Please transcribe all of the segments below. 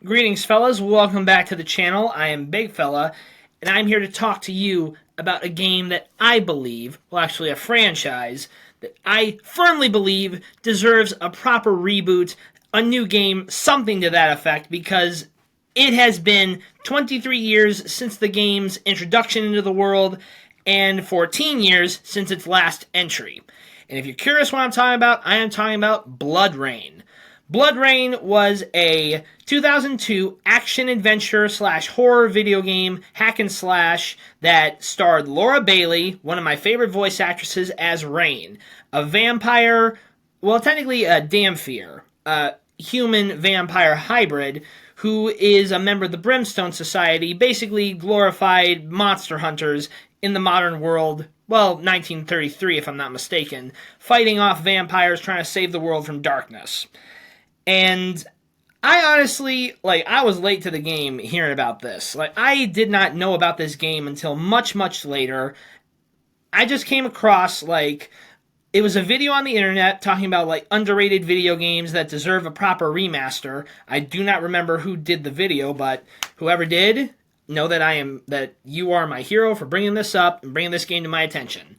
Greetings, fellas. Welcome back to the channel. I am Big Fella, and I'm here to talk to you about a game that I believe, well, actually, a franchise that I firmly believe deserves a proper reboot, a new game, something to that effect, because it has been 23 years since the game's introduction into the world and 14 years since its last entry. And if you're curious what I'm talking about, I am talking about Bloodrayne. Bloodrayne was a 2002 action-adventure slash horror video game hack and slash that starred Laura Bailey, one of my favorite voice actresses, as Rain, a vampire, well, technically a Damphir, a human-vampire hybrid who is a member of the Brimstone Society, basically glorified monster hunters in the modern world, well, 1933 if I'm not mistaken, fighting off vampires trying to save the world from darkness. And I honestly, I was late to the game hearing about this. I did not know about this game until much, much later. I just came across, it was a video on the internet talking about, underrated video games that deserve a proper remaster. I do not remember who did the video, but whoever did, know that you are my hero for bringing this up and bringing this game to my attention.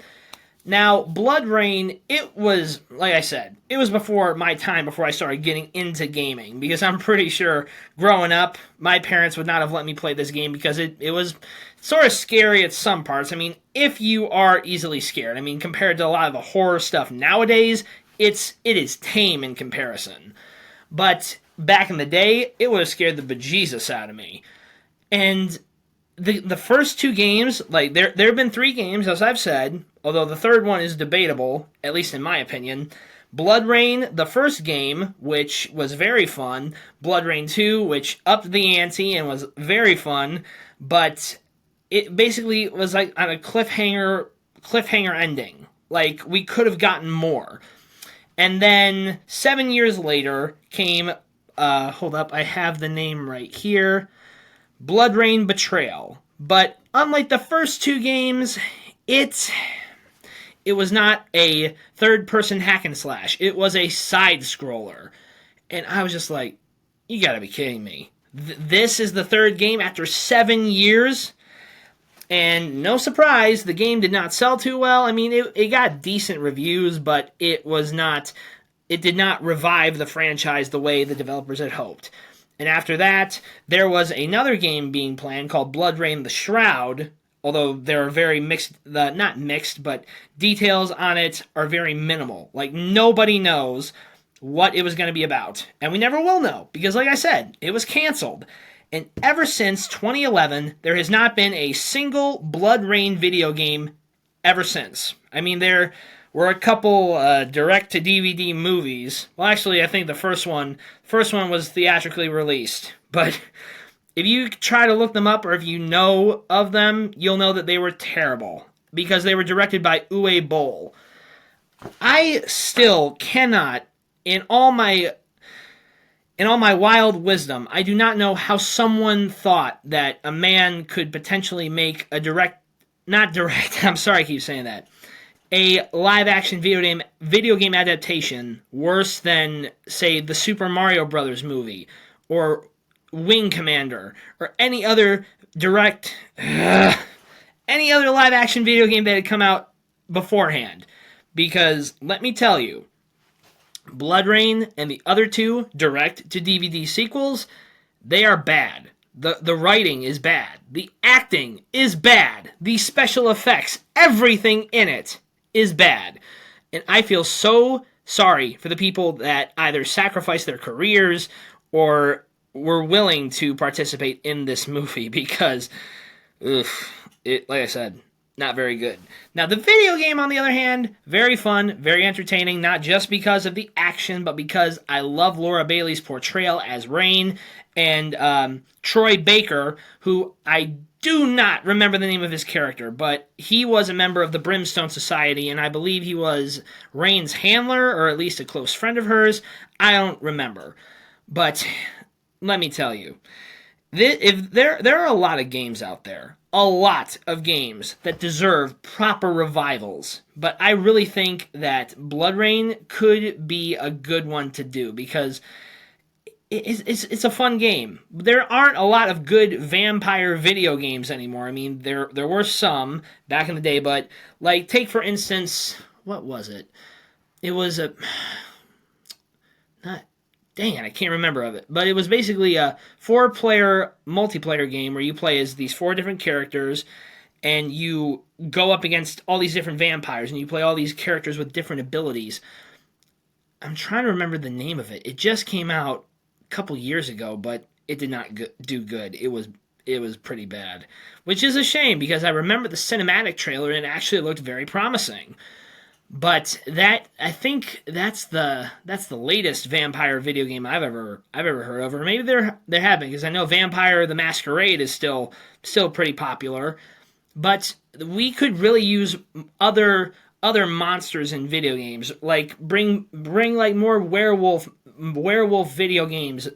Now, Bloodrayne, it was, like I said, it was before my time, before I started getting into gaming, because I'm pretty sure growing up, my parents would not have let me play this game because it was sort of scary at some parts. I mean, if you are easily scared, I mean, compared to a lot of the horror stuff nowadays, it is tame in comparison. But back in the day, it would have scared the bejesus out of me. And the first two games, there have been three games, as I've said, although the third one is debatable, at least in my opinion. Bloodrayne, the first game, which was very fun. Bloodrayne 2, which upped the ante and was very fun, but it basically was on a cliffhanger ending. We could have gotten more. And then 7 years later came, hold up, I have the name right here, Bloodrayne Betrayal. But unlike the first two games, it was not a third-person hack and slash. It was a side-scroller. And I was just like, you gotta be kidding me. This is the third game after 7 years? And no surprise, the game did not sell too well. I mean, it got decent reviews, but it did not revive the franchise the way the developers had hoped. And after that, there was another game being planned called Bloodrayne the Shroud, although there are very not mixed, but details on it are very minimal. Nobody knows what it was going to be about. And we never will know, because like I said, it was canceled. And ever since 2011, there has not been a single Bloodrayne video game ever since. I mean, there were a couple direct-to-DVD movies. Well, actually, I think the first one was theatrically released. But if you try to look them up, or if you know of them, you'll know that they were terrible, because they were directed by Uwe Boll. I still cannot, in all my wild wisdom, I do not know how someone thought that a man could potentially make a I'm sorry I keep saying that, a live-action video game adaptation worse than, say, the Super Mario Brothers movie, or Wing Commander, or any other live-action video game that had come out beforehand. Because, let me tell you, Bloodrayne and the other two direct-to-DVD sequels, they are bad. The writing is bad. The acting is bad. The special effects, everything in it is bad. And I feel so sorry for the people that either sacrificed their careers or were willing to participate in this movie, because, like I said, not very good. Now, the video game, on the other hand, very fun, very entertaining, not just because of the action, but because I love Laura Bailey's portrayal as Rain, and Troy Baker, who I do not remember the name of his character, but he was a member of the Brimstone Society, and I believe he was Rain's handler, or at least a close friend of hers. I don't remember. But let me tell you, there are a lot of games out there, a lot of games that deserve proper revivals, but I really think that Bloodrayne could be a good one to do, because it's a fun game. There aren't a lot of good vampire video games anymore. I mean, there were some back in the day, but like take for instance, what was it? It was a not dang it, I can't remember of it, but it was basically a 4-player multiplayer game where you play as these 4 different characters and you go up against all these different vampires and you play all these characters with different abilities. I'm trying to remember the name of it. It just came out a couple years ago, but it did not do good. It was pretty bad, which is a shame because I remember the cinematic trailer and it actually looked very promising. But I think that's the latest vampire video game I've ever heard of, or maybe there have been, because I know Vampire the Masquerade is still pretty popular. But we could really use other monsters in video games, like bring like more werewolf video games,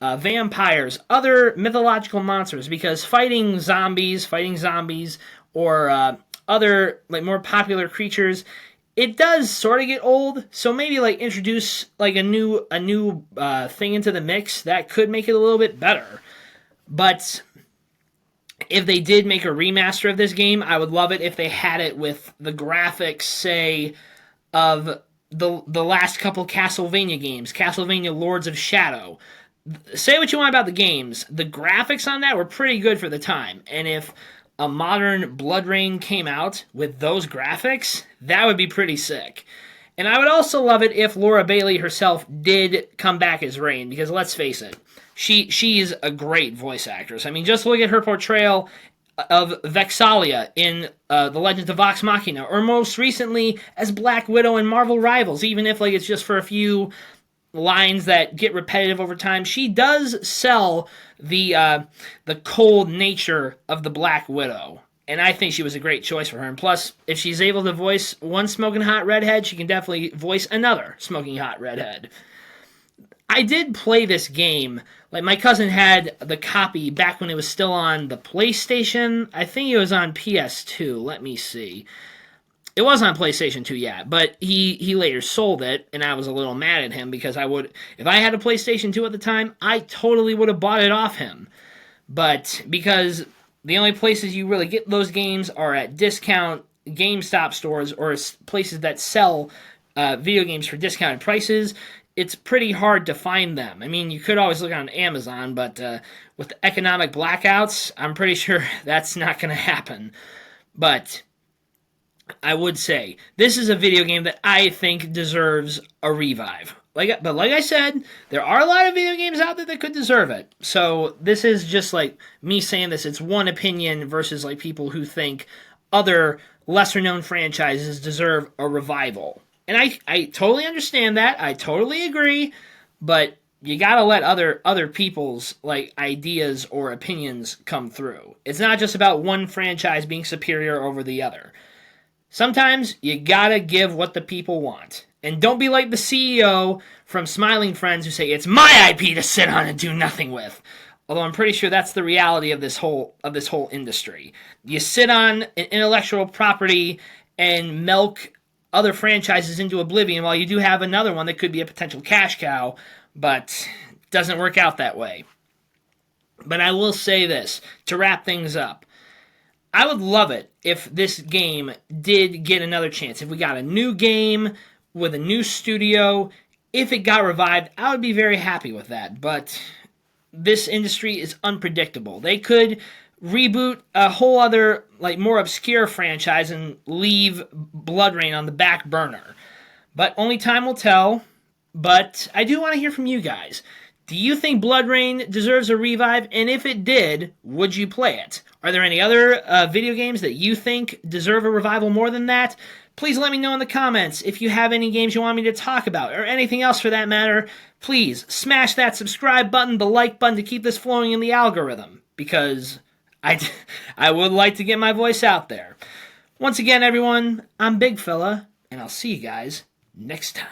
vampires, other mythological monsters, because fighting zombies, or other like more popular creatures, it does sort of get old. So maybe like introduce like a new thing into the mix that could make it a little bit better. But if they did make a remaster of this game, I would love it if they had it with the graphics, say, of the last couple Castlevania games, Castlevania Lords of Shadow. Say what you want about the games, the graphics on that were pretty good for the time, and if a modern Bloodrayne came out with those graphics, that would be pretty sick. And I would also love it if Laura Bailey herself did come back as Rain, because let's face it, she's a great voice actress. I mean, just look at her portrayal of Vexalia in The Legend of Vox Machina, or most recently as Black Widow in Marvel Rivals, even if like it's just for a few lines that get repetitive over time. She does sell the cold nature of the Black Widow, and I think she was a great choice for her. And plus, if she's able to voice one smoking hot redhead, she can definitely voice another smoking hot redhead. I did play this game. Like, my cousin had the copy back when it was still on the PlayStation. I think it was on PS2. Let me see. It was on PlayStation 2, yeah, but he later sold it, and I was a little mad at him because if I had a PlayStation 2 at the time, I totally would have bought it off him. But because the only places you really get those games are at discount GameStop stores or places that sell video games for discounted prices, it's pretty hard to find them. I mean, you could always look on Amazon, but with the economic blackouts, I'm pretty sure that's not going to happen. But I would say this is a video game that I think deserves a revive. But like I said, there are a lot of video games out there that could deserve it. So this is just like me saying this. It's one opinion versus like people who think other lesser-known franchises deserve a revival. And I totally understand that. I totally agree. But you gotta let other people's like ideas or opinions come through. It's not just about one franchise being superior over the other. Sometimes you gotta give what the people want. And don't be like the CEO from Smiling Friends who say, it's my IP to sit on and do nothing with. Although I'm pretty sure that's the reality of this whole industry. You sit on an intellectual property and milk other franchises into oblivion while you do have another one that could be a potential cash cow, but it doesn't work out that way. But I will say this, to wrap things up. I would love it if this game did get another chance. If we got a new game with a new studio, if it got revived, I would be very happy with that. But this industry is unpredictable. They could reboot a whole other, like, more obscure franchise and leave Bloodrayne on the back burner. But only time will tell. But I do want to hear from you guys. Do you think Bloodrayne deserves a revive? And if it did, would you play it? Are there any other video games that you think deserve a revival more than that? Please let me know in the comments. If you have any games you want me to talk about, or anything else for that matter, please smash that subscribe button, the like button to keep this flowing in the algorithm. Because I would like to get my voice out there. Once again, everyone, I'm Big Fella, and I'll see you guys next time.